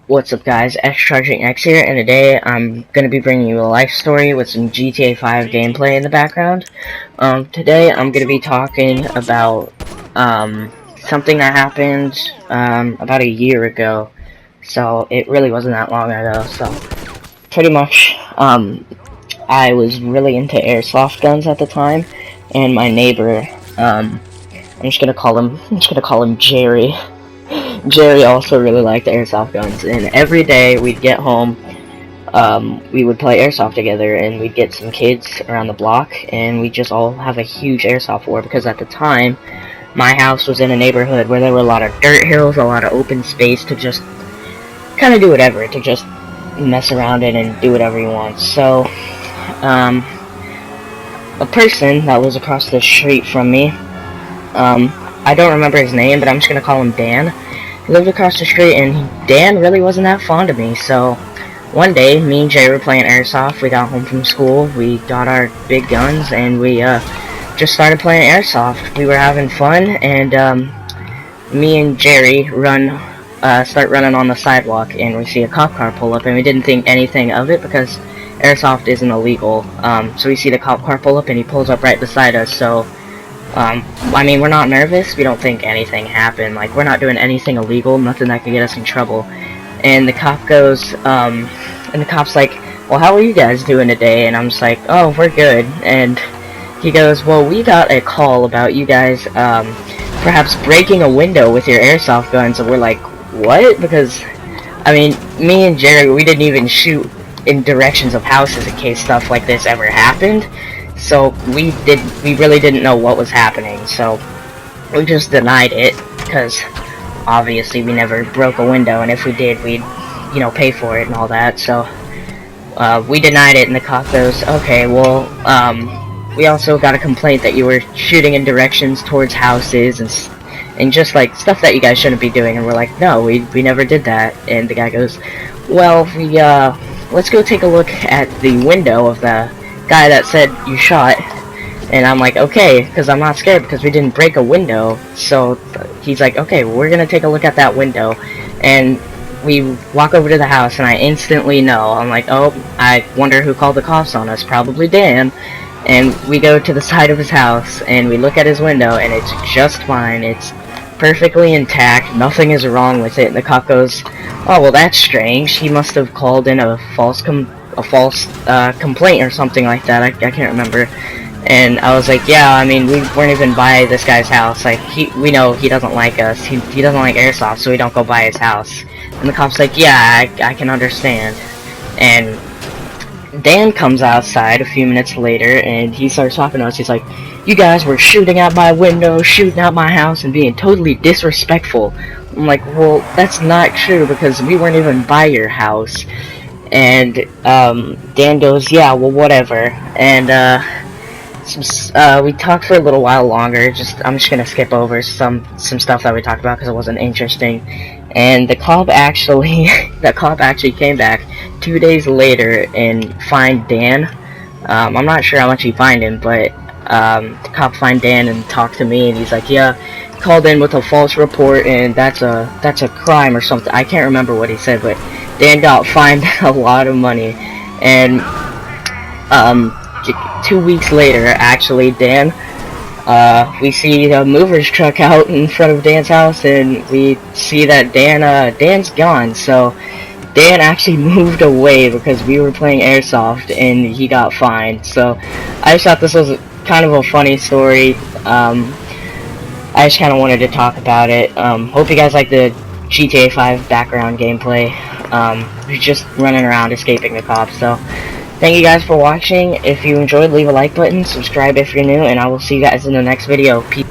What's up guys, XchargingX here, and today I'm going to be bringing you a life story with some GTA 5 gameplay in the background. Today I'm going to be talking about something that happened about a year ago, so it really wasn't that long ago. So pretty much I was really into airsoft guns at the time, and my neighbor, I'm just gonna call him Jerry. Jerry also really liked airsoft guns, and every day we'd get home, we would play airsoft together, and we'd get some kids around the block, and we'd just all have a huge airsoft war, because at the time, my house was in a neighborhood where there were a lot of dirt hills, a lot of open space to just kind of do whatever, to just mess around in and do whatever you want. So, a person that was across the street from me, I don't remember his name, but I'm just gonna call him Dan. He lived across the street, and Dan really wasn't that fond of me, so one day, me and Jay were playing airsoft. We got home from school, we got our big guns, and we just started playing airsoft. We were having fun, and me and Jerry start running on the sidewalk, and we see a cop car pull up, and we didn't think anything of it because airsoft isn't illegal. So we see the cop car pull up, and he pulls up right beside us, so I mean, we're not nervous, we don't think anything happened, like, we're not doing anything illegal, nothing that could get us in trouble. And the cop goes, and the cop's like, well, how are you guys doing today? And I'm just like, oh, we're good. And he goes, well, we got a call about you guys, perhaps breaking a window with your airsoft guns. And we're like, what? Because, I mean, me and Jerry, we didn't even shoot in directions of houses in case stuff like this ever happened. So we really didn't know what was happening, so we just denied it, because obviously we never broke a window, and if we did, we'd, you know, pay for it and all that. So we denied it, and the cop goes, okay, well, we also got a complaint that you were shooting in directions towards houses and just like stuff that you guys shouldn't be doing. And we're like, no, we never did that. And the guy goes, well, let's go take a look at the window of the guy that said you shot. And I'm like, okay, because I'm not scared because we didn't break a window. So he's like, okay, we're gonna take a look at that window. And we walk over to the house, and I instantly know. I'm like, oh, I wonder who called the cops on us. Probably Dan. And we go to the side of his house, and we look at his window, and it's just fine. It's perfectly intact. Nothing is wrong with it. And the cop goes, oh, well, that's strange. He must have called in a false complaint or something like that. I can't remember. And I was like, yeah, I mean, we weren't even by this guy's house. Like, we know he doesn't like us. He doesn't like airsoft, so we don't go by his house. And the cop's like, yeah, I can understand. And Dan comes outside a few minutes later, and he starts talking to us. He's like, you guys were shooting out my window, shooting out my house, and being totally disrespectful. I'm like, well, that's not true, because we weren't even by your house. And Dan goes, yeah, well, whatever. And we talked for a little while longer. I'm just gonna skip over some stuff that we talked about because it wasn't interesting. And the cop actually came back 2 days later and fined Dan. I'm not sure how much he fined him, but the cop fined Dan and talked to me, and he's like, yeah, called in with a false report, and that's a crime or something. I can't remember what he said, but Dan got fined a lot of money. And 2 weeks later, actually, Dan, we see a mover's truck out in front of Dan's house, and we see that Dan's gone. So Dan actually moved away because we were playing airsoft, and he got fined. So I just thought this was kind of a funny story. I just kind of wanted to talk about it. Hope you guys like the GTA 5 background gameplay. We're just running around escaping the cops. So thank you guys for watching. If you enjoyed, leave a like button, subscribe if you're new, and I will see you guys in the next video. Peace.